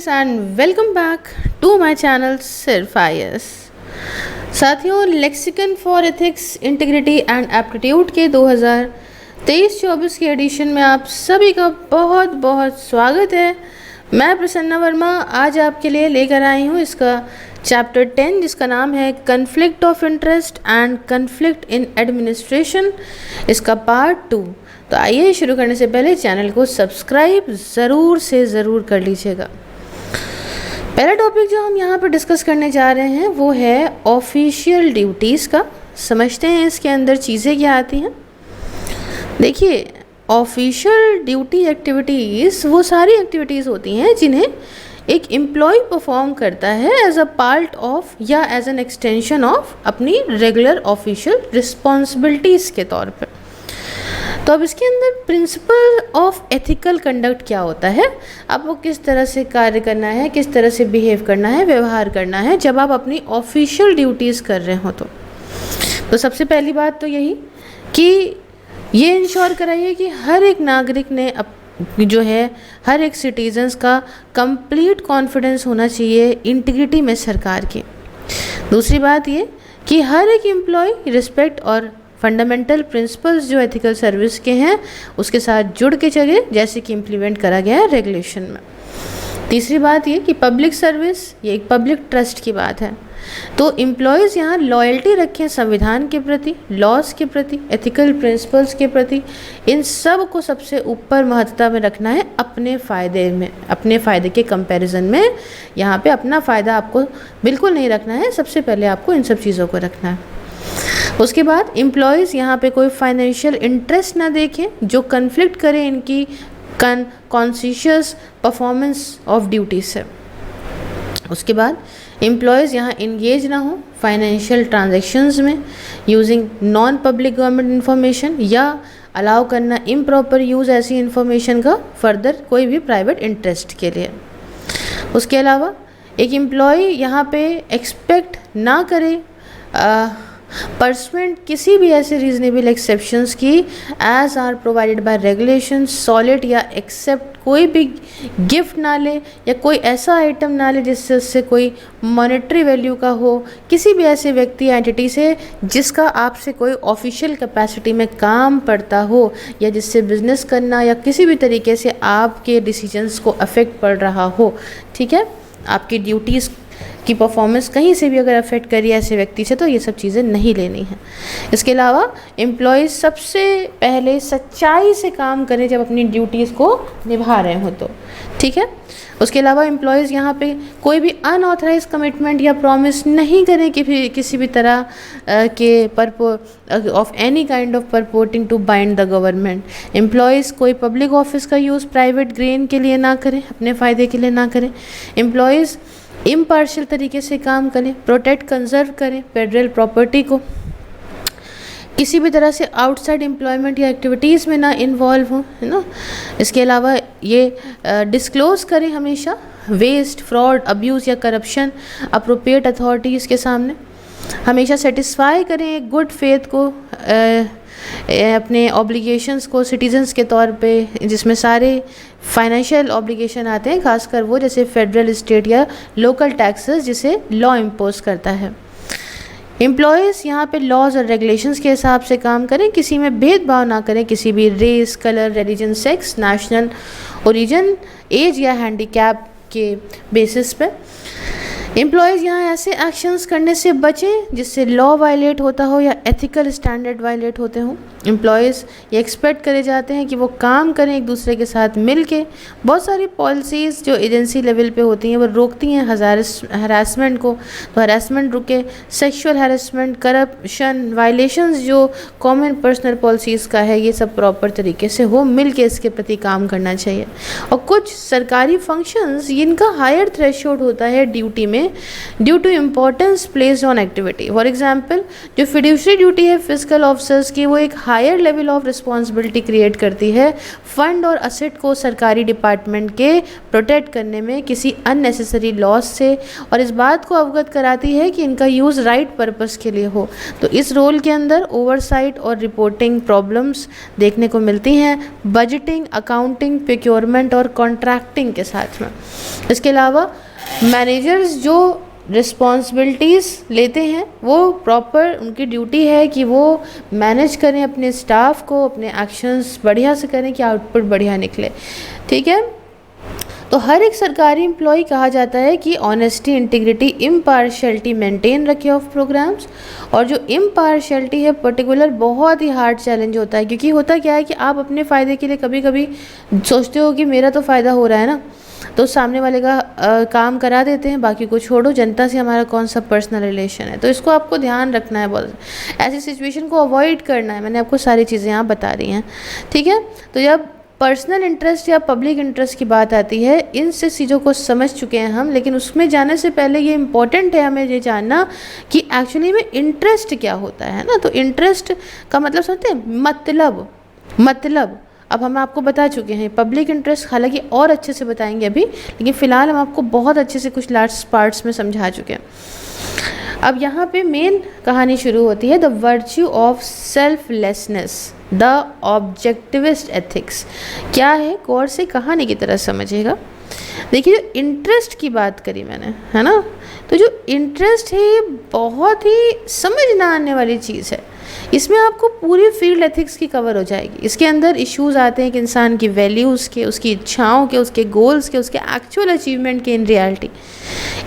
And welcome back to my channel सिर्फ IAS। साथियों, lexicon for ethics, integrity and aptitude के 2023-24 के addition में आप सभी का बहुत बहुत स्वागत है। मैं प्रसन्ना वर्मा आज आपके लिए लेकर आई हूँ इसका चैप्टर 10, जिसका नाम है conflict of interest and conflict in administration, इसका पार्ट 2। तो आइए शुरू करने से पहले चैनल को सब्सक्राइब ज़रूर कर लीजिएगा। पहला टॉपिक जो हम यहाँ पर डिस्कस करने जा रहे हैं वो है ऑफिशियल ड्यूटीज़ का। समझते हैं इसके अंदर चीज़ें क्या आती हैं। देखिए, ऑफिशियल ड्यूटी एक्टिविटीज़ वो सारी एक्टिविटीज़ होती हैं जिन्हें एक एम्प्लॉय परफॉर्म करता है एज अ पार्ट ऑफ या एज एन एक्सटेंशन ऑफ अपनी रेगुलर ऑफिशियल रिस्पॉन्सिबिलिटीज़ के तौर पर। तो अब इसके अंदर प्रिंसिपल ऑफ एथिकल कंडक्ट क्या होता है, आपको किस तरह से कार्य करना है, किस तरह से बिहेव करना है, व्यवहार करना है जब आप अपनी ऑफिशियल ड्यूटीज़ कर रहे हो। तो सबसे पहली बात तो यही कि ये इंश्योर कराइए कि हर एक नागरिक ने जो है हर एक सिटीजन्स का कंप्लीट कॉन्फिडेंस होना चाहिए इंटीग्रिटी में सरकार की। दूसरी बात ये कि हर एक एम्प्लॉय रिस्पेक्ट और फंडामेंटल प्रिंसिपल्स जो एथिकल सर्विस के हैं उसके साथ जुड़ के चले, जैसे कि इम्प्लीमेंट करा गया है रेगुलेशन में। तीसरी बात ये कि पब्लिक सर्विस ये एक पब्लिक ट्रस्ट की बात है, तो एम्प्लॉयज़ यहाँ लॉयल्टी रखें संविधान के प्रति, लॉज के प्रति, एथिकल प्रिंसिपल्स के प्रति। इन सब को सबसे ऊपर महत्वता में रखना है अपने फ़ायदे में, अपने फ़ायदे के कंपैरिजन में। यहाँ पे अपना फ़ायदा आपको बिल्कुल नहीं रखना है, सबसे पहले आपको इन सब चीज़ों को रखना है। उसके बाद एम्प्लॉयज़ यहाँ पे कोई फाइनेंशियल इंटरेस्ट ना देखें जो कन्फ्लिक्ट करे इनकी कॉन्शियस परफॉर्मेंस ऑफ ड्यूटी से। उसके बाद एम्प्लॉयज़ यहाँ इंगेज ना हो फाइनेंशियल ट्रांजैक्शंस में using non public government information, या अलाउ करना इम्प्रॉपर यूज़ ऐसी इंफॉर्मेशन का फर्दर कोई भी प्राइवेट इंटरेस्ट के लिए। उसके अलावा एक एम्प्लॉय यहाँ पे एक्सपेक्ट ना करे परसुएंट किसी भी ऐसे रीजनेबल एक्सेप्शंस की as are provided by regulation solid, या एक्सेप्ट कोई भी गिफ्ट ना ले या कोई ऐसा आइटम ना ले जिससे उससे कोई मॉनेटरी वैल्यू का हो, किसी भी ऐसे व्यक्ति एंटिटी से जिसका आपसे कोई ऑफिशियल कैपेसिटी में काम पड़ता हो, या जिससे बिजनेस करना या किसी भी तरीके से आपके डिसीजंस को अफेक्ट पड़ रहा हो। ठीक है, आपकी ड्यूटीज़ की परफॉर्मेंस कहीं से भी अगर अफेक्ट करी ऐसे व्यक्ति से, तो ये सब चीज़ें नहीं लेनी है। इसके अलावा एम्प्लॉयज़ सबसे पहले सच्चाई से काम करें जब अपनी ड्यूटीज़ को निभा रहे हो तो। ठीक है, उसके अलावा एम्प्लॉयज़ यहाँ पे कोई भी अनऑथराइज कमिटमेंट या प्रॉमिस नहीं करें कि किसी भी तरह के of any kind of purporting to bind the government. Employees कोई पब्लिक ऑफिस का यूज़ प्राइवेट गेन के लिए ना करें, अपने फ़ायदे के लिए ना करें। एम्प्लॉयज़ इम्पार्शियल तरीके से काम करें, प्रोटेक्ट कंजर्व करें फेडरल प्रॉपर्टी को, किसी भी तरह से आउटसाइड एम्प्लॉयमेंट या एक्टिविटीज़ में ना इन्वॉल्व हो, है ना। इसके अलावा ये डिस्क्लोज़ करें हमेशा वेस्ट, फ्रॉड, अब्यूज़ या करप्शन अप्रोप्रिएट अथॉरिटीज़ के सामने। हमेशा सेटिस्फाई करें एक गुड फेथ को, अपने ऑब्लिगेशंस को सिटीजन्स के तौर पे, जिसमें सारे फाइनेंशियल ऑब्लिगेशन आते हैं, खासकर वो जैसे फेडरल, स्टेट या लोकल टैक्सेस जिसे लॉ इम्पोज करता है। एम्प्लॉयज़ यहाँ पे लॉज और रेगुलेशंस के हिसाब से काम करें, किसी में भेदभाव ना करें, किसी भी race, colour, religion, sex, national origin, age या हैंडीकैप के बेसिस पे। एम्प्लॉयज़ यहाँ ऐसे एक्शंस करने से बचें जिससे लॉ वायलेट होता हो या एथिकल स्टैंडर्ड वायलेट होते हों। एम्प्लॉयज़ ये एक्सपेक्ट करे जाते हैं कि वो काम करें एक दूसरे के साथ मिल के। बहुत सारी पॉलिसीज़ जो एजेंसी लेवल पे होती हैं वो रोकती हैं हरासमेंट को, तो हरासमेंट रुके। सेक्सुअल हरासमेंट, करप्शन, वायलेशंस जो कॉमन पर्सनल पॉलिसीज़ का है, ये सब प्रॉपर तरीके से हो, मिल के इसके प्रति काम करना चाहिए। और कुछ सरकारी फंक्शंस जिनका हायर थ्रेशोल्ड होता है ड्यूटी में due to importance placed on activity. For example, जो फिड्यूशरी ड्यूटी है फिजिकल ऑफिसर्स की, वो एक higher level of responsibility create करती है फंड और असेट को सरकारी डिपार्टमेंट के प्रोटेक्ट करने में किसी अननेसेसरी लॉस से, और इस बात को अवगत कराती है कि इनका यूज़ राइट पर्पस के लिए हो। तो इस रोल के अंदर ओवरसाइट और रिपोर्टिंग प्रॉब्लम्स देखने को मिलती हैं बजटिंग, अकाउंटिंग, प्रोक्योरमेंट और कॉन्ट्रैक्टिंग के साथ में। इसके अलावा मैनेजर्स जो रिस्पॉन्सिबिलिटीज़ लेते हैं वो प्रॉपर उनकी ड्यूटी है कि वो मैनेज करें अपने स्टाफ को, अपने एक्शंस बढ़िया से करें कि आउटपुट बढ़िया निकले। ठीक है, तो हर एक सरकारी एम्प्लॉय कहा जाता है कि ऑनेस्टी, इंटीग्रिटी, इम्पार्शियलिटी मेंटेन रखे ऑफ प्रोग्राम्स। और जो इम्पार्शियलिटी है पर्टिकुलर बहुत ही हार्ड चैलेंज होता है, क्योंकि होता क्या है कि आप अपने फ़ायदे के लिए कभी कभी सोचते हो कि मेरा तो फ़ायदा हो रहा है ना, तो सामने वाले का काम करा देते हैं, बाकी को छोड़ो, जनता से हमारा कौन सा पर्सनल रिलेशन है। तो इसको आपको ध्यान रखना है, बहुत ऐसी सिचुएशन को अवॉइड करना है। मैंने आपको सारी चीज़ें यहाँ बता रही हैं। ठीक है, तो जब पर्सनल इंटरेस्ट या पब्लिक इंटरेस्ट की बात आती है, इन से चीज़ों को समझ चुके हैं हम, लेकिन उसमें जाने से पहले ये इम्पॉर्टेंट है हमें ये जानना कि एक्चुअली में इंटरेस्ट क्या होता है ना। तो इंटरेस्ट का मतलब समझते हैं, मतलब अब हम आपको बता चुके हैं पब्लिक इंटरेस्ट, हालांकि और अच्छे से बताएंगे अभी, लेकिन फ़िलहाल हम आपको बहुत अच्छे से कुछ लास्ट पार्ट्स में समझा चुके हैं। अब यहाँ पे मेन कहानी शुरू होती है, the virtue of selflessness, the objectivist ethics. क्या है, गौर से कहानी की तरह समझिएगा। देखिए, जो इंटरेस्ट की बात करी मैंने, है ना, तो जो इंटरेस्ट है ये बहुत ही समझ ना आने वाली चीज़ है। इसमें आपको पूरी फील्ड एथिक्स की कवर हो जाएगी। इसके अंदर इश्यूज आते हैं कि इंसान की वैल्यूज़ के, उसकी इच्छाओं के, उसके गोल्स के, उसके एक्चुअल अचीवमेंट के इन रियलिटी।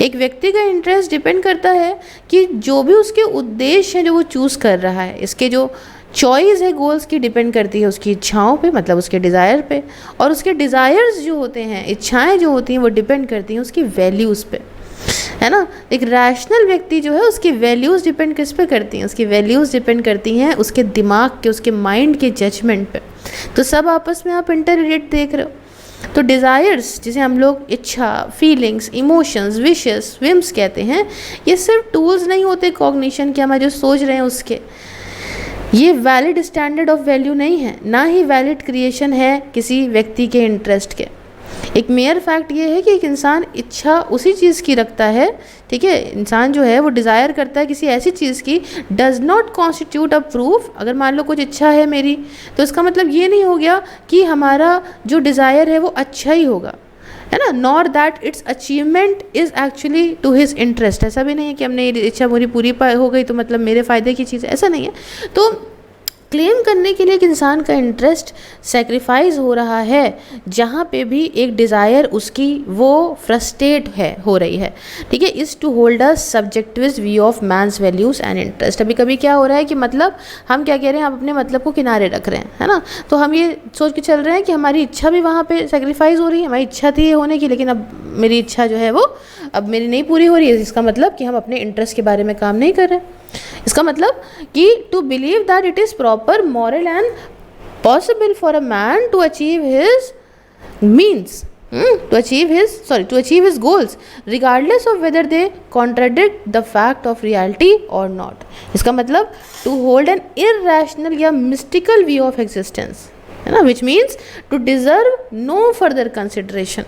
एक व्यक्ति का इंटरेस्ट डिपेंड करता है कि जो भी उसके उद्देश्य हैं जो वो चूज़ कर रहा है, इसके जो चॉइस है गोल्स की डिपेंड करती है उसकी इच्छाओं पे, मतलब उसके डिज़ायर पे, और उसके डिज़ायर्स जो होते हैं, इच्छाएं जो होती हैं, वो डिपेंड करती हैं उसकी वैल्यूज़ पे, है ना। एक रैशनल व्यक्ति जो है उसकी वैल्यूज़ डिपेंड किस पे करती हैं, उसकी वैल्यूज़ डिपेंड करती हैं उसके दिमाग के, उसके माइंड के जजमेंट पे। तो सब आपस में आप इंटर रिलेट देख रहे हो। तो डिज़ायर्स, जिसे हम लोग इच्छा, फीलिंग्स, इमोशंस, विशेस, विम्स कहते हैं, ये सिर्फ टूल्स नहीं होते कॉग्निशन के, हम जो सोच रहे हैं उसके। ये वैलिड स्टैंडर्ड ऑफ वैल्यू नहीं है, ना ही वैलिड क्रिएशन है किसी व्यक्ति के इंटरेस्ट के। एक मेयर फैक्ट ये है कि एक इंसान इच्छा उसी चीज़ की रखता है, ठीक है, इंसान जो है वो डिज़ायर करता है किसी ऐसी चीज़ की, does not constitute a proof. अगर मान लो कुछ इच्छा है मेरी, तो इसका मतलब ये नहीं हो गया कि हमारा जो डिज़ायर है वो अच्छा ही होगा, है ना, nor that its achievement is actually to his interest. ऐसा भी नहीं है कि हमने ये इच्छा मेरी पूरी हो गई तो मतलब मेरे फ़ायदे की चीज़ है, ऐसा नहीं है। तो क्लेम करने के लिए एक इंसान का इंटरेस्ट सेक्रीफाइस हो रहा है जहाँ पे भी एक डिज़ायर उसकी वो फ्रस्ट्रेट है, हो रही है, ठीक है, is to hold a subjectivist view of man's values and interest. अभी कभी क्या हो रहा है कि मतलब हम क्या कह रहे हैं, हम अपने मतलब को किनारे रख रहे हैं, है ना। तो हम ये सोच के चल रहे हैं कि हमारी इच्छा भी वहाँ पे सेक्रीफाइस हो रही है, हमारी इच्छा थी ये होने की, लेकिन अब मेरी इच्छा जो है वो अब मेरी नहीं पूरी हो रही है। इसका मतलब कि हम अपने इंटरेस्ट के बारे में काम नहीं कर रहे हैं। इसका मतलब कि to believe that it is proper, moral and possible for a man to achieve his means to achieve his goals regardless of whether they contradict the fact of reality or not। इसका मतलब to hold an irrational या mystical view of existence, है ना, which means to deserve no further consideration।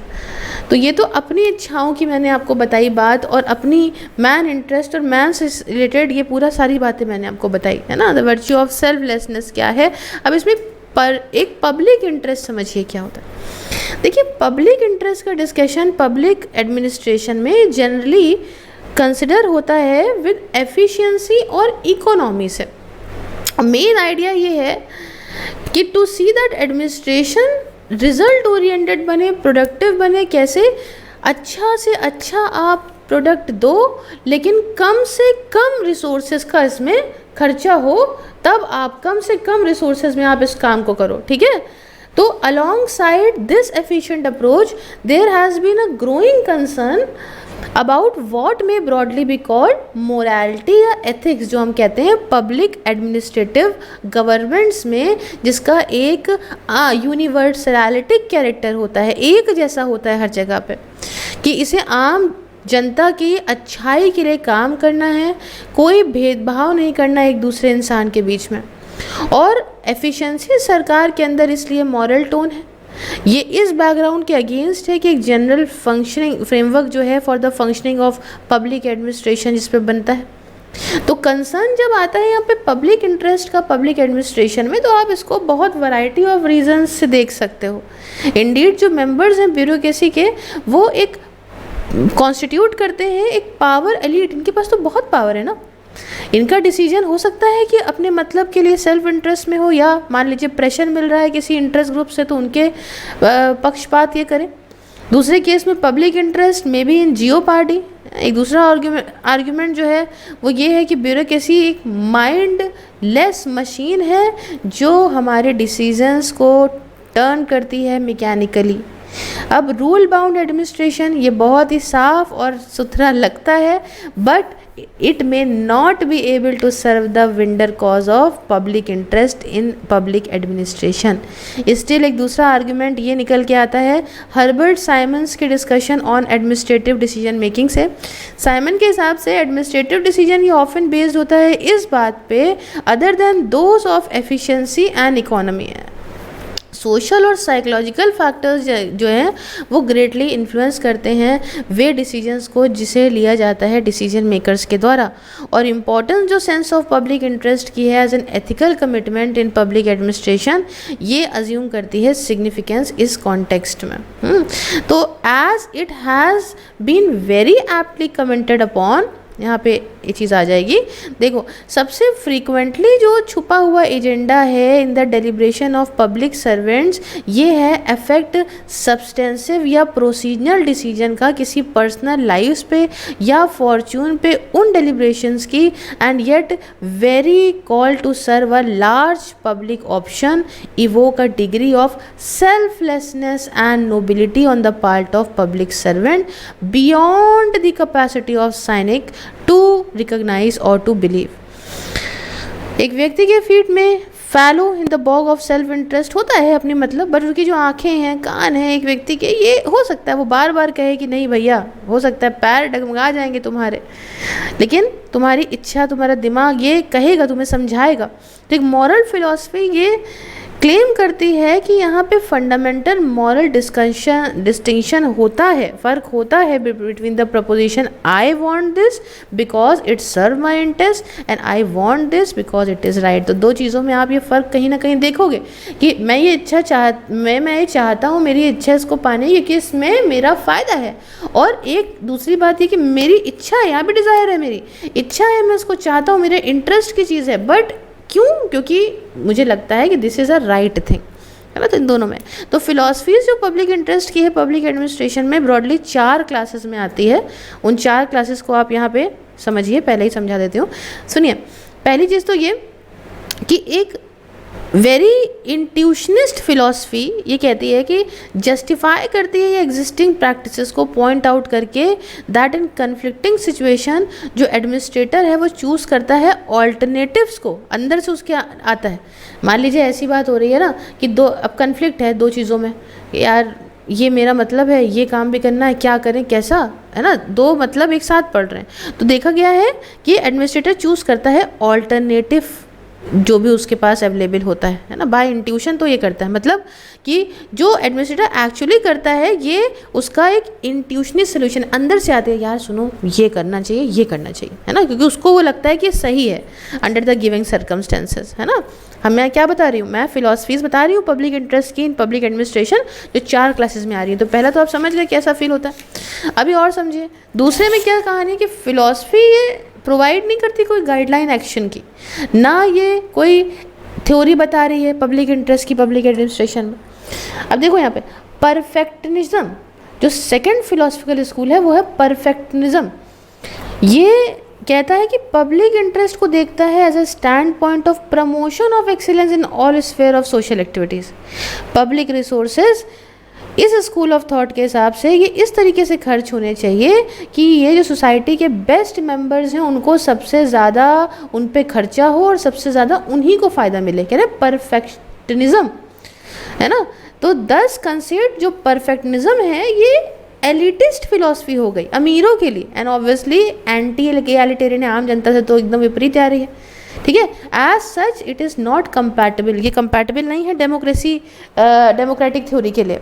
तो ये तो अपनी इच्छाओं की मैंने आपको बताई बात, और अपनी मैन इंटरेस्ट और मैन से रिलेटेड ये पूरा सारी बातें मैंने आपको बताई, है ना। द वर्च्यू ऑफ सेल्फलेसनेस क्या है। अब इसमें पर एक पब्लिक इंटरेस्ट समझिए क्या होता है। देखिए, पब्लिक इंटरेस्ट का डिस्कशन पब्लिक एडमिनिस्ट्रेशन में जनरली कंसिडर होता है विद एफिशिएंसी और इकोनॉमी से। मेन आइडिया ये है कि to see that administration result oriented बने, प्रोडक्टिव बने। कैसे, अच्छा से अच्छा आप प्रोडक्ट दो, लेकिन कम से कम रिसोर्सेज का इसमें खर्चा हो, तब आप कम से कम रिसोर्सेज में आप इस काम को करो, ठीक है। तो alongside this efficient approach there has been a growing concern about what may broadly be called morality या ethics, जो हम कहते हैं पब्लिक एडमिनिस्ट्रेटिव गवर्नमेंट्स में, जिसका एक यूनिवर्सलिटिक कैरेक्टर होता है, एक जैसा होता है हर जगह पे, कि इसे आम जनता की अच्छाई के लिए काम करना है, कोई भेदभाव नहीं करना एक दूसरे इंसान के बीच में। और एफिशिएंसी सरकार के अंदर इसलिए मॉरल टोन है। ये इस बैकग्राउंड के अगेंस्ट है कि एक जनरल फंक्शनिंग फ्रेमवर्क जो है for the functioning of public administration जिस पे बनता है। तो कंसर्न जब आता है यहाँ पे पब्लिक इंटरेस्ट का पब्लिक एडमिनिस्ट्रेशन में, तो आप इसको बहुत वैरायटी ऑफ रीजंस से देख सकते हो। इंडीड जो मेंबर्स हैं ब्यूरोक्रेसी के, वो एक कॉन्स्टिट्यूट करते हैं एक पावर एलीट। इनके पास तो बहुत पावर है ना, इनका डिसीजन हो सकता है कि अपने मतलब के लिए सेल्फ इंटरेस्ट में हो, या मान लीजिए प्रेशर मिल रहा है किसी इंटरेस्ट ग्रुप से तो उनके पक्षपात ये करें। दूसरे केस में पब्लिक इंटरेस्ट में भी इन जियो पार्टी। एक दूसरा आर्ग्यूमेंट जो है वो ये है कि ब्यूरोक्रेसी एक माइंडलेस मशीन है जो हमारे डिसीजंस को टर्न करती है मैकेनिकली। अब रूल बाउंड एडमिनिस्ट्रेशन ये बहुत ही साफ और सुथरा लगता है, but it may not be able to serve the wider cause of public interest in public administration. Still एक दूसरा आर्ग्यूमेंट ये निकल के आता है हर्बर्ट साइमन्स के discussion on administrative decision making से। साइमन के हिसाब से एडमिनिस्ट्रेटिव डिसीजन ये ऑफन बेस्ड होता है इस बात पे other than those of efficiency and economy है। सोशल और साइकोलॉजिकल फैक्टर्स जो हैं वो ग्रेटली इन्फ्लुएंस करते हैं वे डिसीजंस को जिसे लिया जाता है डिसीजन मेकर्स के द्वारा। और इम्पोर्टेंस जो सेंस ऑफ पब्लिक इंटरेस्ट की है as an ethical commitment in public administration ये अज्यूम करती है सिग्निफिकेंस इस कॉन्टेक्स्ट में। तो as it has been very aptly commented upon, यहाँ पे ये चीज़ आ जाएगी। देखो सबसे फ्रीक्वेंटली जो छुपा हुआ एजेंडा है in the deliberation of public servants ये है अफेक्ट सब्सटेंसिव या प्रोसीजनल डिसीजन का किसी पर्सनल लाइव्स पे या फॉर्चून पे उन डेलिब्रेशंस की, and yet very call to serve a large public option evoke a degree of selflessness and nobility on the part of public servant beyond the capacity of cynic to recognise और to believe. एक व्यक्ति के feet में fallow in the bog of self interest होता है अपनी मतलब, but उनकी जो आंखें हैं कान हैं एक व्यक्ति के, ये हो सकता है वो बार बार कहे कि नहीं भैया, हो सकता है पैर डगमगा जाएंगे तुम्हारे, लेकिन तुम्हारी इच्छा तुम्हारा दिमाग ये कहेगा, तुम्हें समझाएगा। तो एक मॉरल फिलॉसफी ये क्लेम करती है कि यहाँ पे फंडामेंटल मॉरल डिस्टिंक्शन होता है, फ़र्क होता है between the proposition I want this because it serve my interest and I want this because it is right. तो दो चीज़ों में आप ये फ़र्क कहीं ना कहीं देखोगे कि मैं ये चाहता हूँ, मेरी इच्छा इसको पाने क्योंकि इसमें मेरा फ़ायदा है, और एक दूसरी बात ये कि मेरी इच्छा है, यहाँ भी डिज़ायर है, मेरी इच्छा है, मैं इसको चाहता हूँ, मेरे इंटरेस्ट की चीज़ है, बट क्यों? क्योंकि मुझे लगता है कि this is a right thing, है ना। तो इन दोनों में तो फिलॉसफीज जो पब्लिक इंटरेस्ट की है पब्लिक एडमिनिस्ट्रेशन में ब्रॉडली 4 क्लासेस में आती है। उन 4 क्लासेस को आप यहाँ पे समझिए, पहले ही समझा देती हूँ, सुनिए। पहली चीज़ तो ये कि एक वेरी इंट्यूशनिस्ट फिलॉसफी ये कहती है कि जस्टिफाई करती है ये एग्जिस्टिंग प्रैक्टिसेस को पॉइंट आउट करके दैट इन कन्फ्लिक्टिंग सिचुएशन जो एडमिनिस्ट्रेटर है वो चूज़ करता है ऑल्टरनेटिव्स को, अंदर से उसके आता है। मान लीजिए ऐसी बात हो रही है ना कि अब कन्फ्लिक्ट है 2 चीज़ों में, यार ये मेरा मतलब है, ये काम भी करना है, क्या करें कैसा, है ना, 2 मतलब एक साथ पड़ रहे हैं। तो देखा गया है कि एडमिनिस्ट्रेटर चूज़ करता है ऑल्टरनेटिव जो भी उसके पास अवेलेबल होता है ना, बाय इंट्यूशन तो ये करता है, मतलब कि जो एडमिनिस्ट्रेटर एक्चुअली करता है ये उसका एक इंट्यूशनल सोल्यूशन अंदर से आते हैं, यार सुनो ये करना चाहिए, ये करना चाहिए, है ना, क्योंकि उसको वो लगता है कि सही है अंडर द गिविंग सर्कमस्टेंसेस, है ना। मैं क्या बता रही हूँ, मैं फिलॉसफीज बता रही हूँ पब्लिक इंटरेस्ट की इन पब्लिक एडमिनिस्ट्रेशन जो 4 क्लासेस में आ रही है। तो पहला तो आप समझ गए कैसा फील होता है। अभी और समझिए दूसरे में क्या कहानी है कि फिलॉसफी ये प्रोवाइड नहीं करती कोई गाइडलाइन एक्शन की, ना ये कोई थ्योरी बता रही है पब्लिक इंटरेस्ट की पब्लिक एडमिनिस्ट्रेशन में। अब देखो यहाँ पे परफेक्शनिज्म जो सेकंड फिलोसफिकल स्कूल है वो है परफेक्शनिज्म। ये कहता है कि पब्लिक इंटरेस्ट को देखता है as a standpoint of promotion of excellence in all sphere of social activities. Public resources इस स्कूल ऑफ थॉट के हिसाब से ये इस तरीके से खर्च होने चाहिए कि ये जो सोसाइटी के बेस्ट मेंबर्स हैं उनको सबसे ज़्यादा उन पे खर्चा हो और सबसे ज़्यादा उन्हीं को फ़ायदा मिले, कह रहे परफेक्शनिज्म, है ना। तो 10 कंसेप्ट जो परफेक्शनिज्म है ये एलिटिस्ट फिलॉसफी हो गई अमीरों के लिए, एंड ऑब्वियसली एंटी एलिटेरियन आम जनता से तो एकदम विपरीत आ रही है। ठीक है। As such it is not compatible, ये कंपैटिबल नहीं है डेमोक्रेटिक थ्योरी के लिए।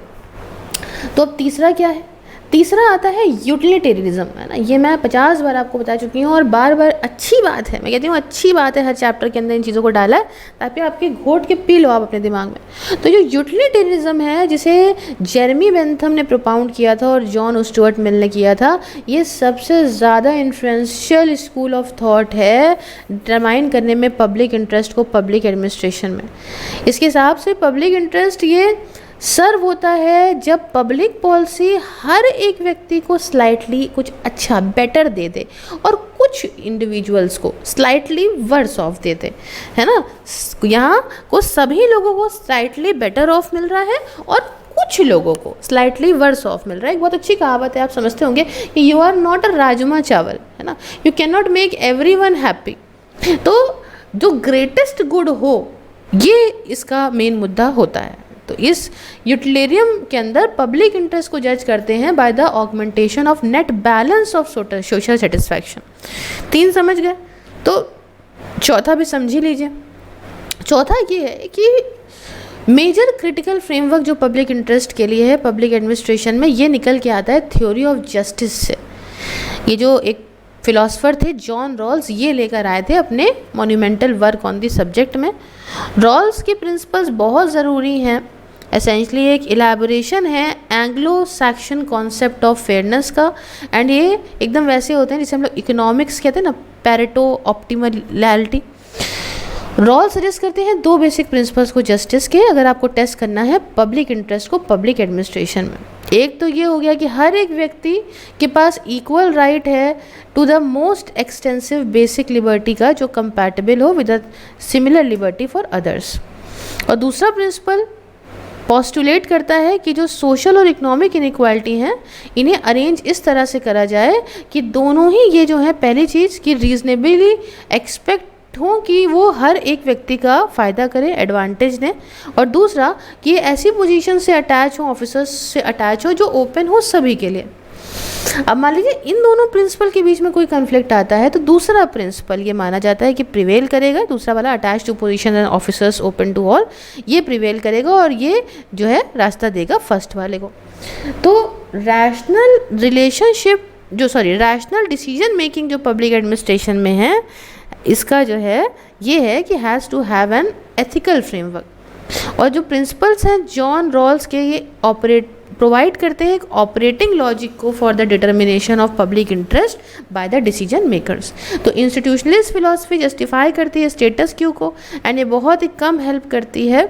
तो अब तीसरा क्या है? तीसरा आता है यूटिलिटेरियनिज्म, है ना। ये मैं 50 बार आपको बता चुकी हूँ और बार बार अच्छी बात है, मैं कहती हूँ अच्छी बात है हर चैप्टर के अंदर इन चीज़ों को डाला है ताकि आपके घोट के पी लो आप अपने दिमाग में। तो जो यूटिलिटेरियनिज्म है जिसे जेरेमी बेंथम ने प्रोपाउंड किया था और जॉन स्टुअर्ट मिल ने किया था, ये सबसे ज़्यादा इन्फ्लुएंशियल स्कूल ऑफ थॉट है डिटरमाइन करने में पब्लिक इंटरेस्ट को पब्लिक एडमिनिस्ट्रेशन में। इसके हिसाब से पब्लिक इंटरेस्ट ये सर्व होता है जब पब्लिक पॉलिसी हर एक व्यक्ति को स्लाइटली कुछ अच्छा बेटर दे दे और कुछ इंडिविजुअल्स को स्लाइटली वर्स ऑफ दे दे, है ना। यहाँ को सभी लोगों को स्लाइटली बेटर ऑफ मिल रहा है और कुछ लोगों को स्लाइटली वर्स ऑफ मिल रहा है। एक बहुत अच्छी कहावत है, आप समझते होंगे कि you are not a rajma chawal, है ना, you can not make everyone happy. तो जो ग्रेटेस्ट गुड हो ये इसका मेन मुद्दा होता है। तो इस यूटिलिटेरियन के अंदर पब्लिक इंटरेस्ट को जज करते हैं by the augmentation of net balance of social satisfaction. 3 समझ गए, तो चौथा भी समझ ही लीजिए। चौथा ये है कि मेजर क्रिटिकल फ्रेमवर्क जो पब्लिक इंटरेस्ट के लिए है पब्लिक एडमिनिस्ट्रेशन में, ये निकल के आता है थ्योरी ऑफ जस्टिस से। ये जो एक फिलोसफर थे जॉन रॉल्स, ये लेकर आए थे अपने monumental work on the subject में। रॉल्स के प्रिंसिपल्स बहुत ज़रूरी हैं। एसेंशली एक इलेबोरेशन है Anglo Saxon concept of fairness का, एंड ये एकदम वैसे होते हैं जिसे हम लोग इकोनॉमिक्स कहते हैं ना, पैरेटो ऑप्टिमलिटी। रॉल सजेस्ट करते हैं 2 बेसिक प्रिंसिपल्स को जस्टिस के, अगर आपको टेस्ट करना है पब्लिक इंटरेस्ट को पब्लिक एडमिनिस्ट्रेशन में। एक तो ये हो गया कि हर एक व्यक्ति के पास इक्वल राइट है to the most extensive basic liberty का जो कंपैटिबल हो with similar liberty for others. और दूसरा प्रिंसिपल पोस्टुलेट करता है कि जो सोशल और इकोनॉमिक इनइक्वालिटी हैं इन्हें अरेंज इस तरह से करा जाए कि दोनों ही ये जो है, पहली चीज़ कि रीजनेबली एक्सपेक्ट हो कि वो हर एक व्यक्ति का फ़ायदा करे, एडवांटेज दें, और दूसरा कि ये ऐसी पोजीशन से अटैच हो, ऑफिसर्स से अटैच हो जो ओपन हो सभी के लिए। अब मान लीजिए इन दोनों प्रिंसिपल के बीच में कोई कन्फ्लिक्ट आता है तो दूसरा प्रिंसिपल ये माना जाता है कि प्रिवेल करेगा, दूसरा वाला attach to position and officers open to all, ये प्रिवेल करेगा और ये जो है रास्ता देगा फर्स्ट वाले को। तो रैशनल डिसीजन मेकिंग जो पब्लिक एडमिनिस्ट्रेशन में है, इसका जो है ये है कि has to have an ethical framework. और जो प्रिंसिपल्स हैं जॉन रॉल्स के, ये प्रोवाइड करते हैं एक ऑपरेटिंग लॉजिक को for the determination of public interest by the decision makers. तो इंस्टीट्यूशनलिस्ट फिलॉसफी जस्टिफाई करती है स्टेटस क्यू को, एंड ये बहुत ही कम हेल्प करती है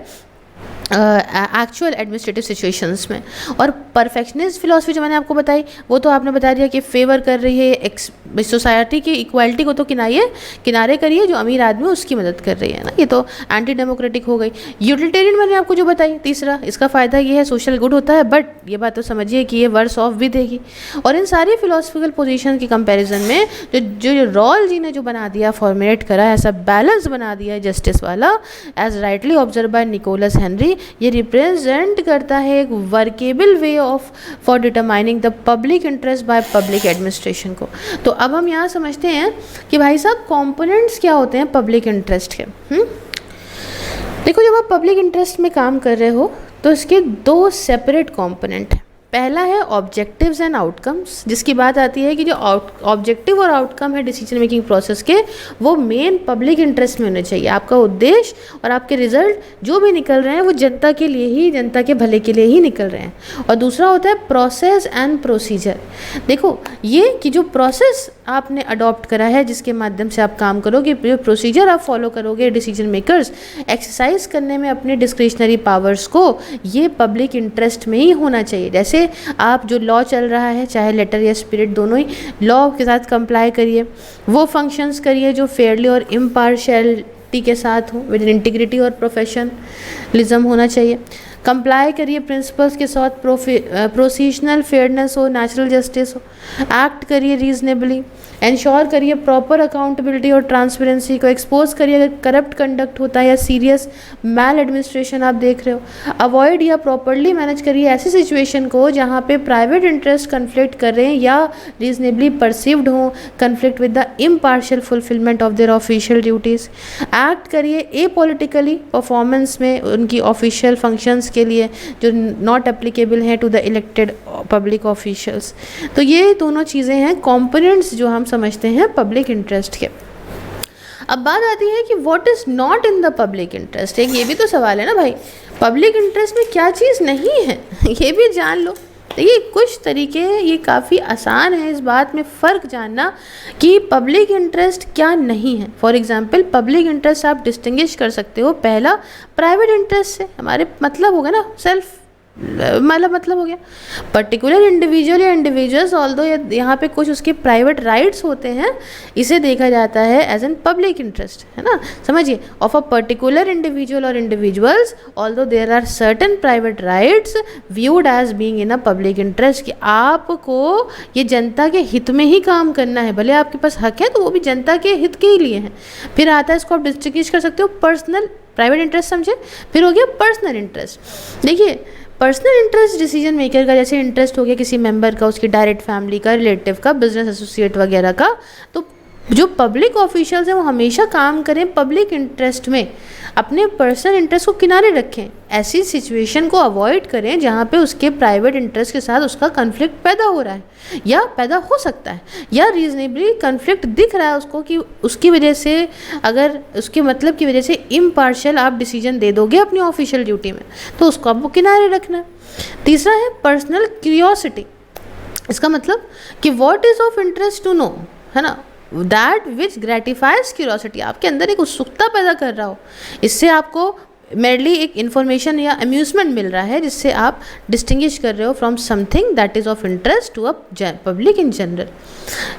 एक्चुअल एडमिनिस्ट्रेटिव सिचुएशंस में। और परफेक्शनिस्ट फिलॉसफी जो मैंने आपको बताई वो तो आपने बता दिया कि फेवर कर रही है सोसाइटी की इक्वालिटी को, तो किनारे करिए, जो अमीर आदमी है उसकी मदद कर रही है ना, ये तो एंटी डेमोक्रेटिक हो गई। यूटिलिटेरियन मैंने आपको जो बताई तीसरा, इसका फ़ायदा ये है सोशल गुड होता है, बट ये बात तो समझिए कि ये वर्स ऑफ भी देगी। और इन सारी फिलोसफिकल पोजीशन की कंपैरिजन में जो रॉल जी ने जो बना दिया, फॉर्मुलेट करा, ऐसा बैलेंस बना दिया है जस्टिस वाला, as rightly observe by Nicholas Henry, ये रिप्रेजेंट करता है एक workable way of for determining the public interest by public administration को। तो अब हम यहाँ समझते हैं कि भाई साहब कंपोनेंट्स क्या होते हैं पब्लिक इंटरेस्ट के। देखो, जब आप पब्लिक इंटरेस्ट में काम कर रहे हो तो इसके 2 सेपरेट कंपोनेंट हैं। पहला है ऑब्जेक्टिव्स एंड आउटकम्स, जिसकी बात आती है कि जो ऑब्जेक्टिव और आउटकम है डिसीजन मेकिंग प्रोसेस के, वो मेन पब्लिक इंटरेस्ट में होने चाहिए। आपका उद्देश्य और आपके रिजल्ट जो भी निकल रहे हैं वो जनता के लिए ही, जनता के भले के लिए ही निकल रहे हैं। और दूसरा होता है प्रोसेस एंड प्रोसीजर। देखो, ये कि जो प्रोसेस आपने अडॉप्ट करा है जिसके माध्यम से आप काम करोगे, जो प्रोसीजर आप फॉलो करोगे डिसीजन मेकर्स एक्सरसाइज करने में अपने डिस्क्रिशनरी पावर्स को, ये पब्लिक इंटरेस्ट में ही होना चाहिए। जैसे आप जो लॉ चल रहा है, चाहे लेटर या स्पिरिट, दोनों ही लॉ के साथ कंप्लाई करिए, वो फंक्शंस करिए जो फेयरली और इम्पार्शियलिटी के साथ हो, विद इंटीग्रिटी और प्रोफेशनलिज्म होना चाहिए। कंप्लाई करिए प्रिंसिपल्स के साथ, प्रोसीजनल फेयरनेस हो, नेचुरल जस्टिस हो, एक्ट करिए रीजनेबली, इंश्योर करिए प्रॉपर अकाउंटेबिलिटी और ट्रांसपेरेंसी को, एक्सपोज करिए अगर करप्ट कंडक्ट होता है या सीरियस मैल एडमिनिस्ट्रेशन आप देख रहे हो, अवॉइड या प्रॉपरली मैनेज करिए ऐसी सिचुएशन को जहाँ पे प्राइवेट इंटरेस्ट कन्फ्लिक्ट कर रहे हैं या रीजनेबली परसीव्ड हो conflict with the impartial fulfilment of their official duties, act करिए ए पॉलिटिकली परफॉर्मेंस में उनकी ऑफिशियल फंक्शंस के लिए जो नॉट एप्लीकेबल हैं to the elected public officials. तो ये दोनों चीज़ें हैं कॉम्पोनेंट्स जो हम समझते हैं पब्लिक इंटरेस्ट के। अब बात आती है कि what is not in the public interest. एक ये भी तो सवाल है ना भाई, पब्लिक इंटरेस्ट में क्या चीज़ नहीं है ये भी जान लो। देखिए कुछ तरीके, ये काफ़ी आसान है इस बात में फ़र्क जानना कि पब्लिक इंटरेस्ट क्या नहीं है। फॉर एग्जांपल पब्लिक इंटरेस्ट आप डिस्टिंग्विश कर सकते हो पहला प्राइवेट इंटरेस्ट से, हमारे मतलब होगा ना सेल्फ मतलब हो गया पर्टिकुलर इंडिविजुअल या इंडिविजुअल्स, ऑल्दो यहाँ पे कुछ उसके प्राइवेट राइट्स होते हैं, इसे देखा जाता है एज एन पब्लिक इंटरेस्ट, है ना। समझिए, ऑफ अ पर्टिकुलर इंडिविजुअल और individuals although there are certain private rights viewed as being in a public interest, कि आपको ये जनता के हित में ही काम करना है, भले आपके पास हक है तो वो भी जनता के हित के ही लिए हैं। फिर आता है, इसको आप डिस्टिंग्विश कर सकते हो पर्सनल, प्राइवेट इंटरेस्ट समझे, फिर हो गया पर्सनल इंटरेस्ट। देखिए पर्सनल इंटरेस्ट डिसीजन मेकर का, जैसे इंटरेस्ट हो गया किसी मेंबर का, उसकी डायरेक्ट फैमिली का, रिलेटिव का, बिजनेस एसोसिएट वगैरह का, तो जो पब्लिक ऑफिशियल्स हैं वो हमेशा काम करें पब्लिक इंटरेस्ट में, अपने पर्सनल इंटरेस्ट को किनारे रखें, ऐसी सिचुएशन को अवॉइड करें जहाँ पे उसके प्राइवेट इंटरेस्ट के साथ उसका कन्फ्लिक्ट पैदा हो रहा है या पैदा हो सकता है, या रीजनेबली कन्फ्लिक्ट दिख रहा है उसको कि उसकी वजह से, अगर उसके मतलब की वजह से इम्पार्शियल आप डिसीजन दे दोगे अपनी ऑफिशियल ड्यूटी में, तो उसको आपको किनारे रखना है। तीसरा है पर्सनल क्यूरियोसिटी, इसका मतलब कि what is of interest to know, है ना, दैट विच ग्रेटिफाइज क्यूरियोसिटी, आपके अंदर एक उत्सुकता पैदा कर रहा हो, इससे आपको मेरली एक इन्फॉर्मेशन या अम्यूजमेंट मिल रहा है जिससे आप डिस्टिंग्विश कर रहे हो from something that is of interest to a public in general.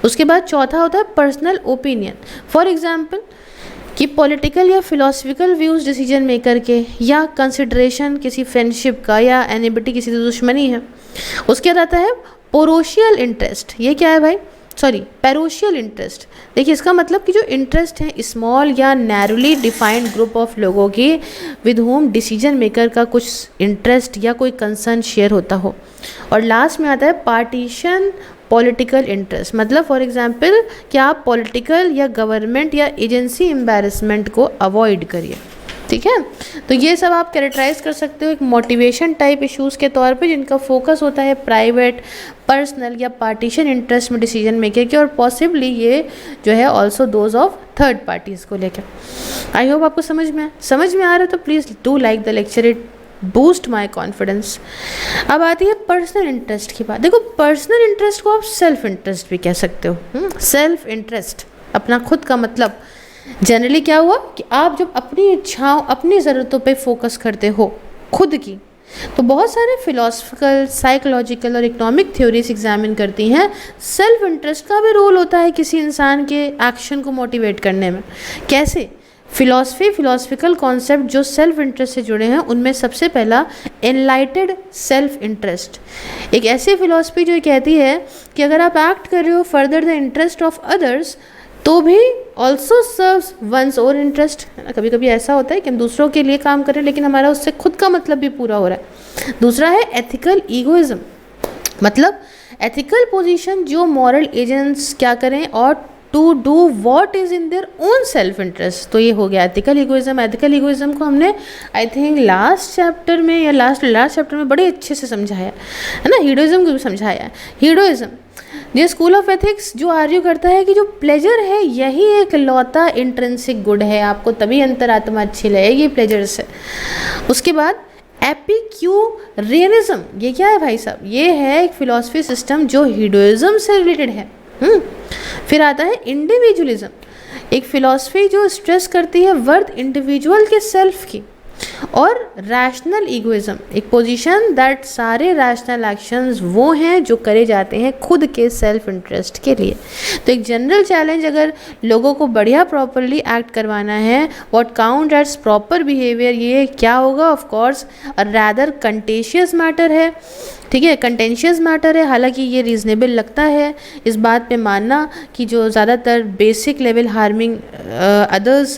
उसके बाद चौथा होता है पर्सनल ओपिनियन, फॉर एग्जाम्पल कि पॉलिटिकल या फिलोसफिकल व्यूज़ डिसीजन मेकर के, या कंसिडरेशन किसी फ्रेंडशिप का, या एनिमिटी किसी से दुश्मनी है। उसके बाद आता है पोरोशियल इंटरेस्ट, ये क्या है भाई, पैरोशियल इंटरेस्ट। देखिए इसका मतलब कि जो इंटरेस्ट है स्मॉल या नैरोली डिफाइंड ग्रुप ऑफ लोगों के विद होम डिसीजन मेकर का कुछ इंटरेस्ट या कोई कंसर्न शेयर होता हो। और लास्ट में आता है पार्टीशन पॉलिटिकल इंटरेस्ट, मतलब फॉर एग्जांपल कि आप पॉलिटिकल या गवर्नमेंट या एजेंसी एम्बैरसमेंट को अवॉइड करिए। ठीक है, तो ये सब आप कैरेक्टराइज कर सकते हो एक मोटिवेशन टाइप इश्यूज़ के तौर पे, जिनका फोकस होता है प्राइवेट, पर्सनल या पार्टीशन इंटरेस्ट में डिसीजन मेकर के, और पॉसिबली ये जो है also those of third parties को लेकर। आई होप आपको समझ में आ रहा है, तो please do like the lecture, it boost my confidence. अब आती है पर्सनल इंटरेस्ट की बात। देखो पर्सनल इंटरेस्ट को आप सेल्फ इंटरेस्ट भी कह सकते हो। सेल्फ इंटरेस्ट, अपना खुद का मतलब, जनरली क्या हुआ कि आप जब अपनी इच्छाओं, अपनी ज़रूरतों पे फोकस करते हो खुद की, तो बहुत सारे फिलोसफिकल, साइकोलॉजिकल और इकोनॉमिक थ्योरीज एग्जामिन करती हैं सेल्फ इंटरेस्ट का भी रोल होता है किसी इंसान के एक्शन को मोटिवेट करने में। कैसे? फिलोसफिकल कॉन्सेप्ट जो सेल्फ इंटरेस्ट से जुड़े हैं उनमें सबसे पहला एनलाइटेड सेल्फ इंटरेस्ट, एक ऐसी फिलोसफी जो कहती है कि अगर आप एक्ट कर रहे हो further the interest of others तो भी also serves one's own interest. कभी कभी ऐसा होता है कि हम दूसरों के लिए काम करें लेकिन हमारा उससे खुद का मतलब भी पूरा हो रहा है। दूसरा है एथिकल ईगोइज्म, मतलब एथिकल पोजीशन जो मॉरल एजेंट्स क्या करें और to do what is in their own self interest, तो ये हो गया एथिकल ईगोइज्म। एथिकल ईगोइज्म को हमने आई थिंक लास्ट चैप्टर में या लास्ट चैप्टर में बड़े अच्छे से समझाया है ना, हीडोइज्म को भी समझाया है। हीडोइज्म ये स्कूल ऑफ एथिक्स जो आर्ग्यू करता है कि जो प्लेजर है यही एक लौता इंट्रिंसिक गुड है, आपको तभी अंतरात्मा अच्छी लगेगी प्लेजर से। उसके बाद एपिक्यूरियनिज्म, ये क्या है भाई साहब? ये है एक फिलॉसफी सिस्टम जो हीडोइज्म से रिलेटेड है। फिर आता है इंडिविजुअलिज्म, एक फिलॉसफी जो स्ट्रेस करती है वर्थ इंडिविजुअल के सेल्फ की। और रैशनल ईगोइज्म, एक पोजीशन दैट सारे रैशनल एक्शंस वो हैं जो करे जाते हैं खुद के सेल्फ इंटरेस्ट के लिए। तो एक जनरल चैलेंज, अगर लोगों को बढ़िया प्रॉपरली एक्ट करवाना है, what count as proper behaviour, ये क्या होगा, of course rather contentious matter है, ठीक है, कंटेंशियस मैटर है। हालांकि ये रीज़नेबल लगता है इस बात पे मानना कि जो ज़्यादातर basic level harming others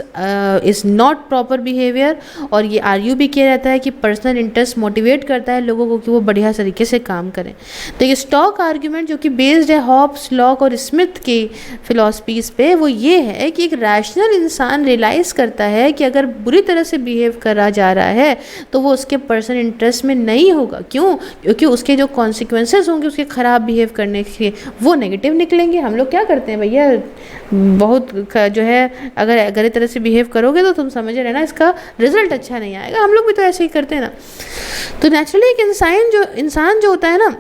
is not proper behaviour, और ये आर्ग्यू भी किया जाता है कि पर्सनल इंटरेस्ट मोटिवेट करता है लोगों को कि वो बढ़िया तरीके से काम करें। तो ये स्टॉक आर्ग्यूमेंट जो कि बेस्ड है हॉब्स, लॉक और स्मिथ की फिलॉसफीज़ पे, वो ये है कि एक रैशनल इंसान रियलाइज़ करता है कि अगर बुरी तरह से बिहेव करा जा रहा है तो वो उसके पर्सनल इंटरेस्ट में नहीं होगा। क्यों? क्योंकि उसके जो कॉन्सिक्वेंसेस होंगे उसके ख़राब बिहेव करने के, वो नेगेटिव निकलेंगे। हम लोग क्या करते हैं भैया, बहुत जो है, अगर गलत तरह से बिहेव करोगे तो तुम समझ रहे ना इसका रिजल्ट अच्छा नहीं आएगा। हम लोग भी तो ऐसे ही करते हैं ना। तो नेचुरली एक इंसान जो होता है ना,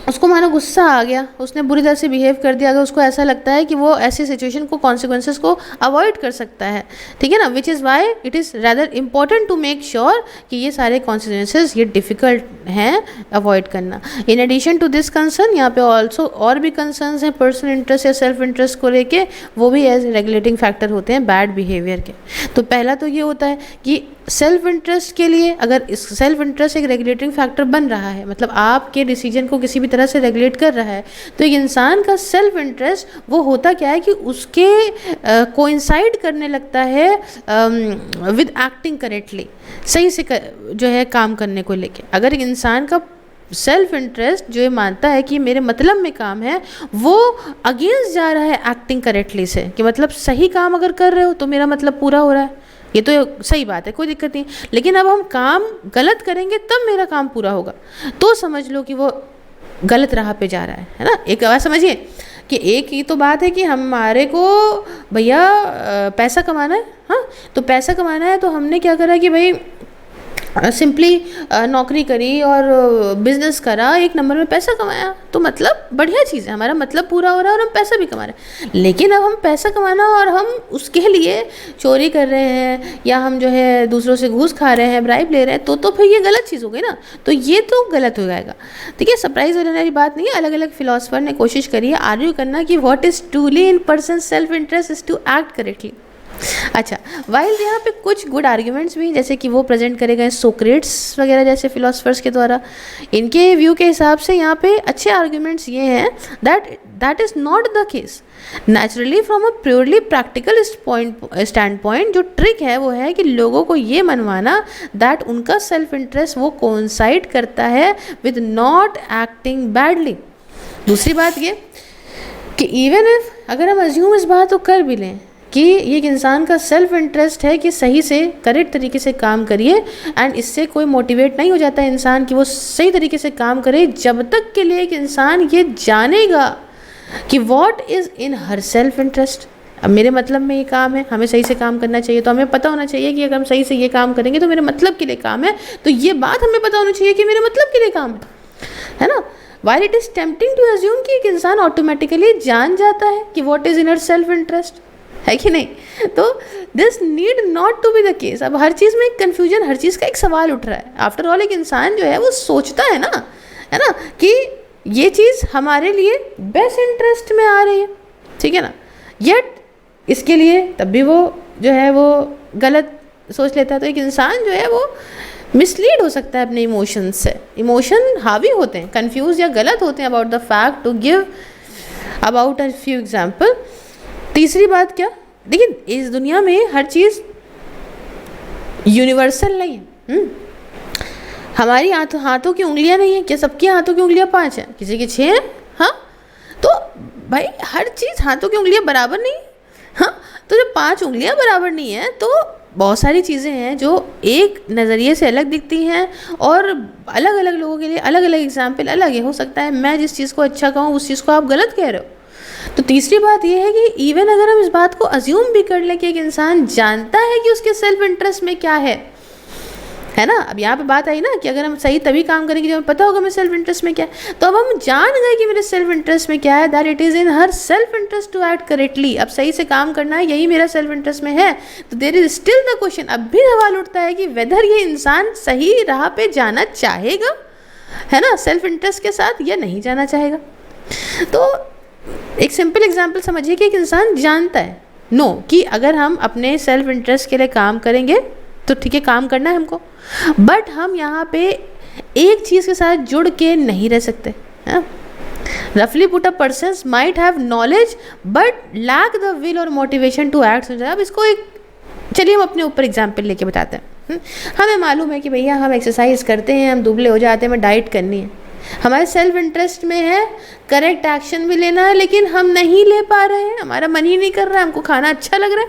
उसको मानो गुस्सा आ गया, उसने बुरी तरह से बिहेव कर दिया, अगर उसको ऐसा लगता है कि वो ऐसी सिचुएशन को, कॉन्सिक्वेंसेस को अवॉइड कर सकता है, ठीक है ना, which is why it is rather important to make sure कि ये सारे कॉन्सिक्वेंसेस ये डिफ़िकल्ट हैं अवॉइड करना। In addition to this concern, यहाँ पे ऑल्सो और भी कंसर्न्स हैं पर्सनल इंटरेस्ट या सेल्फ इंटरेस्ट को लेके, वो भी एज रेगुलेटिंग फैक्टर होते हैं बैड बिहेवियर के। तो पहला तो ये होता है कि सेल्फ इंटरेस्ट के लिए, अगर इस सेल्फ इंटरेस्ट एक रेगुलेटिंग फैक्टर बन रहा है, मतलब आपके डिसीजन को किसी भी तरह से रेगुलेट कर रहा है, तो एक इंसान का सेल्फ इंटरेस्ट वो होता क्या है कि उसके कोइंसाइड करने लगता है विद एक्टिंग करेक्टली, सही से जो है काम करने को लेके। अगर एक इंसान का सेल्फ इंटरेस्ट जो ये मानता है कि मेरे मतलब में काम है, वो अगेंस्ट जा रहा है एक्टिंग करेक्टली से, कि मतलब सही काम अगर कर रहे हो तो मेरा मतलब पूरा हो रहा है, ये तो सही बात है, कोई दिक्कत नहीं, लेकिन अब हम काम गलत करेंगे तब मेरा काम पूरा होगा, तो समझ लो कि वो गलत राह पे जा रहा है ना। एक बात समझिए कि एक ही तो बात है कि हमारे को भैया पैसा कमाना है, हाँ, तो पैसा कमाना है तो हमने क्या करा कि भाई सिंपली नौकरी करी और बिजनेस करा, एक नंबर में पैसा कमाया, तो मतलब बढ़िया चीज़ है, हमारा मतलब पूरा हो रहा है और हम पैसा भी कमा रहे हैं। लेकिन अब हम पैसा कमाना और हम उसके लिए चोरी कर रहे हैं या हम जो है दूसरों से घूस खा रहे हैं, ब्राइब ले रहे हैं, तो फिर ये गलत चीज़ हो गई ना, तो ये तो गलत हो जाएगा। ठीक है, सरप्राइज होने वाली बात नहीं है। अलग अलग फिलोसफर ने कोशिश करी है आर्ग्यू करना कि what is truly in person self interest is to act correctly. अच्छा, वाइल यहाँ पे कुछ गुड आर्ग्यूमेंट्स भी, जैसे कि वो प्रेजेंट करे गए सोक्रेट्स वगैरह जैसे फिलोसफर्स के द्वारा, इनके व्यू के हिसाब से यहाँ पे अच्छे आर्ग्यूमेंट्स ये हैं that is not the case. Naturally from a purely practical stand point जो ट्रिक है वो है कि लोगों को ये मनवाना दैट उनका सेल्फ इंटरेस्ट वो कोइंसाइड करता है विद नॉट एक्टिंग बैडली। दूसरी बात ये कि इवन इफ अगर हम अज्यूम इस बात को कर भी लें कि ये एक इंसान का सेल्फ इंटरेस्ट है कि सही से करेक्ट तरीके से काम करिए, एंड इससे कोई मोटिवेट नहीं हो जाता है इंसान कि वो सही तरीके से काम करे जब तक के लिए एक इंसान ये जानेगा कि what is in her self interest. अब मेरे मतलब में ये काम है, हमें सही से काम करना चाहिए, तो हमें पता होना चाहिए कि अगर हम सही से ये काम करेंगे तो मेरे मतलब के लिए काम है, तो ये बात हमें पता होनी चाहिए कि मेरे मतलब के लिए काम है ना। While it is tempting to assume कि एक इंसान ऑटोमेटिकली जान जाता है कि what is in her self interest, है कि नहीं, तो this need not to be the case. अब हर चीज़ में एक कन्फ्यूजन, हर चीज़ का एक सवाल उठ रहा है। आफ्टर ऑल एक इंसान जो है वो सोचता है ना कि ये चीज़ हमारे लिए बेस्ट इंटरेस्ट में आ रही है, ठीक है ना, येट इसके लिए तब भी वो जो है वो गलत सोच लेता है। तो एक इंसान जो है वो मिसलीड हो सकता है अपने इमोशंस से, इमोशन हावी होते हैं, कंफ्यूज या गलत होते हैं about the fact. To give about a few example. तीसरी बात क्या, देखिए इस दुनिया में हर चीज़ यूनिवर्सल नहीं है। हमारी हाथों की उंगलियां नहीं है, क्या सबकी हाथों की उंगलियां 5 हैं, किसी की 6 हैं, हाँ, तो भाई हर चीज़ हाथों की उंगलियां बराबर नहीं, हाँ, तो जब 5 उंगलियां बराबर नहीं है तो बहुत सारी चीज़ें हैं जो एक नज़रिए से अलग दिखती हैं, और अलग अलग लोगों के लिए अलग अलग एग्जाम्पल अलग है। हो सकता है मैं जिस चीज़ को अच्छा कहूँ उस चीज़ को आप गलत कह रहे हो। तो तीसरी बात यह है कि इवन अगर हम इस बात को अज्यूम भी कर लें कि एक इंसान जानता है कि उसके सेल्फ इंटरेस्ट में क्या है है ना। अब यहाँ पे बात आई ना कि अगर हम सही तभी काम करेंगे जब हमें पता होगा मेरे सेल्फ इंटरेस्ट में क्या है। तो अब हम जान गए कि मेरे सेल्फ इंटरेस्ट में क्या है, that it is in her self interest to act correctly. अब सही से काम करना है, यही मेरा सेल्फ इंटरेस्ट में है। तो there is still the question, अब भी सवाल उठता है कि वेदर ये इंसान सही राह पे जाना चाहेगा, है ना, सेल्फ इंटरेस्ट के साथ, या नहीं जाना चाहेगा। तो एक सिंपल एग्जांपल समझिए कि एक इंसान जानता है कि अगर हम अपने सेल्फ इंटरेस्ट के लिए काम करेंगे तो ठीक है, काम करना है हमको, बट हम यहाँ पे एक चीज़ के साथ जुड़ के नहीं रह सकते। रफली put a person might have knowledge but lack the will or motivation to act. अब इसको एक चलिए हम अपने ऊपर एग्जाम्पल लेके बताते हैं। हमें मालूम है कि भैया हम एक्सरसाइज करते हैं, हम दुबले हो जाते हैं, हमें डाइट करनी है, हमारे सेल्फ इंटरेस्ट में है, करेक्ट एक्शन भी लेना है, लेकिन हम नहीं ले पा रहे हैं, हमारा मन ही नहीं कर रहा है, हमको खाना अच्छा लग रहा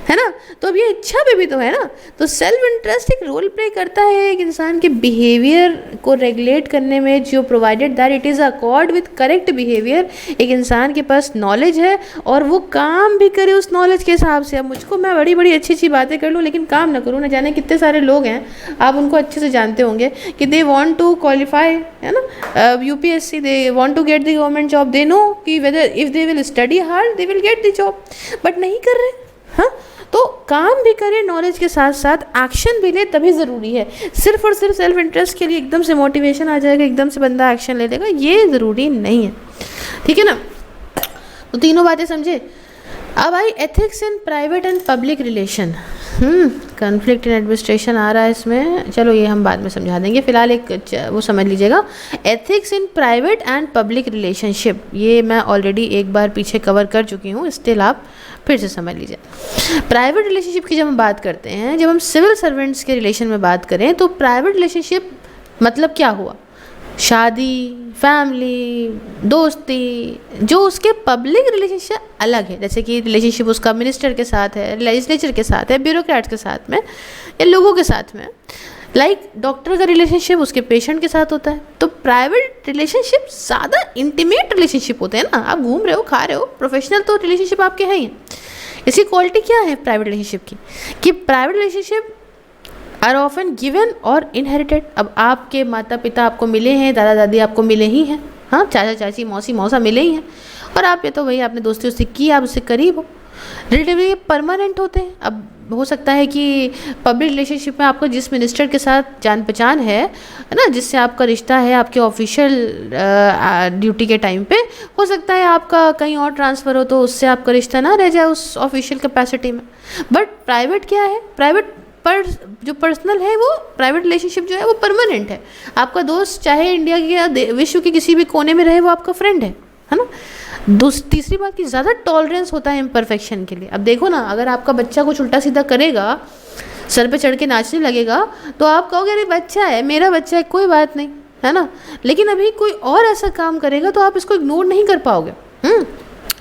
है ना। तो अब ये इच्छा पे भी तो है ना। तो सेल्फ इंटरेस्ट एक रोल प्ले करता है एक इंसान के बिहेवियर को रेगुलेट करने में, जो provided that it is accord with correct behaviour. एक इंसान के पास नॉलेज है और वो काम भी करे उस नॉलेज के हिसाब से। अब मुझको मैं बड़ी बड़ी अच्छी अच्छी बातें कर लूँ लेकिन काम ना करूँ, ना जाने कितने सारे लोग हैं, आप उनको अच्छे से जानते होंगे कि दे वॉन्ट टू क्वालिफाई, है ना, UPSC, they want to get the government job, they know कि whether if they will study hard they will get the job, but नहीं कर रहे। हाँ, तो काम भी करें नॉलेज के साथ साथ एक्शन भी ले, तभी ज़रूरी है। सिर्फ और सिर्फ सेल्फ इंटरेस्ट के लिए एकदम से मोटिवेशन आ जाएगा, एकदम से बंदा एक्शन ले लेगा, ये ज़रूरी नहीं है। ठीक है ना। तो तीनों बातें समझे। अब आई ethics in private and public relation. Conflict in administration आ रहा है इसमें, चलो ये हम बाद में समझा देंगे, फिलहाल एक वो समझ लीजिएगा। Ethics in private and public relationship, ये मैं ऑलरेडी एक बार पीछे कवर कर चुकी हूँ, स्टिल आप फिर से समझ लीजिए। प्राइवेट रिलेशनशिप की जब हम बात करते हैं, जब हम सिविल सर्वेंट्स के रिलेशन में बात करें, तो प्राइवेट रिलेशनशिप मतलब क्या हुआ, शादी, फैमिली, दोस्ती। जो उसके पब्लिक रिलेशनशिप अलग है, जैसे कि रिलेशनशिप उसका मिनिस्टर के साथ है, लेजिस्लेचर के साथ है, ब्यूरोक्रेट्स के साथ में, या लोगों के साथ में। लाइक डॉक्टर का रिलेशनशिप उसके पेशेंट के साथ होता है। तो प्राइवेट रिलेशनशिप ज़्यादा इंटीमेट रिलेशनशिप होते हैं ना, आप घूम रहे हो, खा रहे हो, प्रोफेशनल तो रिलेशनशिप आपके हैं ही। इसकी क्वालिटी क्या है प्राइवेट रिलेशनशिप की, कि private relationship are often given or inherited. अब आपके माता पिता आपको मिले हैं, दादा दादी आपको मिले ही हैं, हाँ, चाचा चाची मौसी मौसा मिले ही हैं, और आप ये तो वही आपने दोस्ती उससे की, आप उससे करीब हो। रिलेटिवली परमानेंट होते हैं। अब हो सकता है कि पब्लिक रिलेशनशिप में आपको जिस मिनिस्टर के साथ जान पहचान है ना, जिससे आपका रिश्ता है आपके ऑफिशियल ड्यूटी के टाइम पे, हो सकता है आपका कहीं और ट्रांसफ़र हो तो उससे आपका रिश्ता ना रह जाए उस ऑफिशियल कैपेसिटी में। बट प्राइवेट क्या है, प्राइवेट पर जो पर्सनल है, वो प्राइवेट रिलेशनशिप जो है वो परमानेंट है। आपका दोस्त चाहे इंडिया के या विश्व के किसी भी कोने में रहे, वो आपका फ्रेंड है ना। तीसरी बात की ज़्यादा टॉलरेंस होता है इम्परफेक्शन के लिए। अब देखो ना, अगर आपका बच्चा कुछ उल्टा सीधा करेगा, सर पे चढ़ के नाचने लगेगा, तो आप कहोगे अरे बच्चा है, मेरा बच्चा है, कोई बात नहीं, है ना। लेकिन अभी कोई और ऐसा काम करेगा तो आप इसको इग्नोर नहीं कर पाओगे।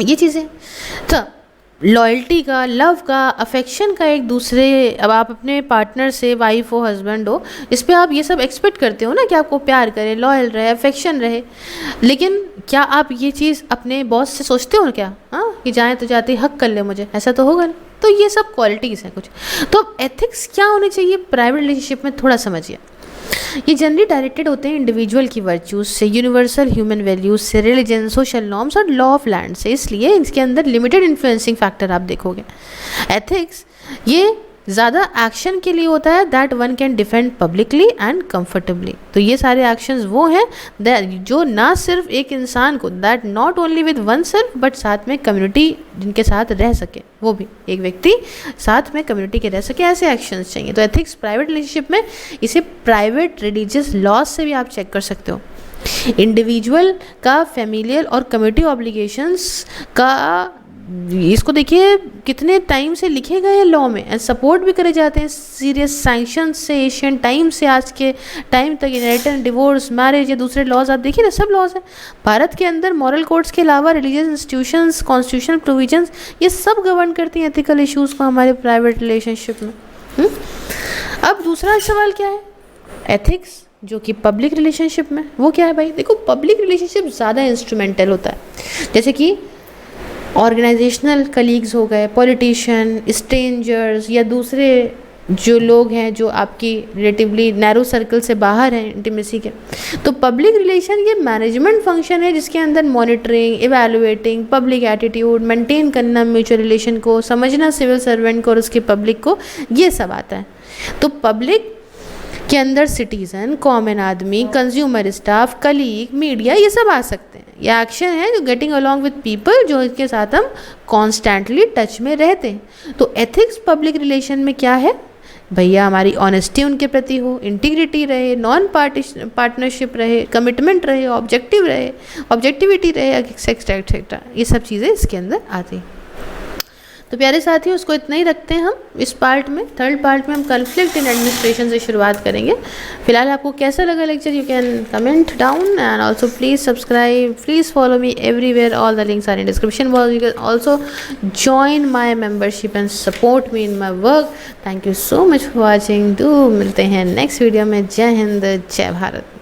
ये चीज़ें तो लॉयल्टी का, लव का, अफेक्शन का एक दूसरे, अब आप अपने पार्टनर से, वाइफ हो, हस्बैंड हो, इस पर आप ये सब एक्सपेक्ट करते हो ना कि आपको प्यार करे, लॉयल रहे, अफेक्शन रहे। लेकिन क्या आप ये चीज़ अपने बॉस से सोचते हो क्या, हाँ, कि जाए तो जाते हक कर ले मुझे, ऐसा तो होगा ना। तो ये सब क्वालिटीज़ हैं कुछ। तो अब एथिक्स क्या होने चाहिए प्राइवेट रिलेशनशिप में, थोड़ा समझिए। ये जनरली डायरेक्टेड होते हैं इंडिविजुअल की वर्च्यूज से, यूनिवर्सल ह्यूमन वैल्यूज से, रिलीजन, सोशल नॉर्म्स और लॉ ऑफ लैंड से। इसलिए इसके अंदर लिमिटेड इन्फ्लुएंसिंग फैक्टर आप देखोगे। एथिक्स ये ज़्यादा एक्शन के लिए होता है, that one can defend publicly and comfortably. तो ये सारे एक्शंस वो हैं जो ना सिर्फ एक इंसान को, that not only with one self, but साथ में कम्युनिटी जिनके साथ रह सके, वो भी एक व्यक्ति साथ में कम्युनिटी के रह सके, ऐसे एक्शंस चाहिए। तो एथिक्स प्राइवेट रिलेशनशिप में, इसे प्राइवेट रिलीजियस लॉज से भी आप चेक कर सकते हो। इंडिविजुअल का फैमिलियल और कम्युनिटी ऑब्लिगेशंस का, इसको देखिए कितने टाइम से लिखे गए हैं लॉ में, एंड सपोर्ट भी करे जाते हैं सीरियस सैंक्शन से, एशियन टाइम से आज के टाइम तक। इनहेरिटेंस, डिवोर्स, मैरिज, या दूसरे लॉज आप देखिए ना, सब लॉज हैं भारत के अंदर। मॉरल कोड्स के अलावा रिलीजियस इंस्टीट्यूशंस, कॉन्स्टिट्यूशनल प्रोविजंस, ये सब गवर्न करती हैं एथिकल इश्यूज़ को हमारे प्राइवेट रिलेशनशिप में। अब दूसरा सवाल क्या है, एथिक्स जो कि पब्लिक रिलेशनशिप में, वो क्या है भाई। देखो, पब्लिक रिलेशनशिप ज़्यादा इंस्ट्रूमेंटल होता है, जैसे कि ऑर्गेनाइजेशनल कलीग्स हो गए, पॉलिटिशियन, स्ट्रेंजर्स, या दूसरे जो लोग हैं जो आपकी रिलेटिवली नैरो सर्कल से बाहर हैं इंटीमेसी के। तो पब्लिक रिलेशन ये मैनेजमेंट फंक्शन है जिसके अंदर monitoring, evaluating, public attitude, maintain करना म्यूचुअल रिलेशन को, समझना सिविल सर्वेंट को और उसके पब्लिक को, ये सब आता है। तो पब्लिक के अंदर सिटीज़न, कॉमन आदमी, कंज्यूमर स्टाफ, कलीग, मीडिया, ये सब आ सकते हैं। ये एक्शन है जो गेटिंग अलॉन्ग विद पीपल, जो इसके साथ हम कॉन्स्टेंटली टच में रहते हैं। तो एथिक्स पब्लिक रिलेशन में क्या है भैया, हमारी ऑनेस्टी उनके प्रति हो, इंटीग्रिटी रहे, नॉन पार्टनरशिप रहे, कमिटमेंट रहे, ऑब्जेक्टिविटी रहे, एक्सेट्रा, ये सब चीज़ें इसके अंदर आती हैं। तो प्यारे साथियों, उसको इतना ही रखते हैं हम इस पार्ट में। थर्ड पार्ट में हम कन्फ्लिक्ट इन एडमिनिस्ट्रेशन से शुरुआत करेंगे। फिलहाल आपको कैसा लगा lecture, you can comment down and also please subscribe, please follow me everywhere, all the links are in description box. You can also join my membership and support me in my work. Thank you so much for watching. मिलते हैं next video में। जय हिंद, जय भारत।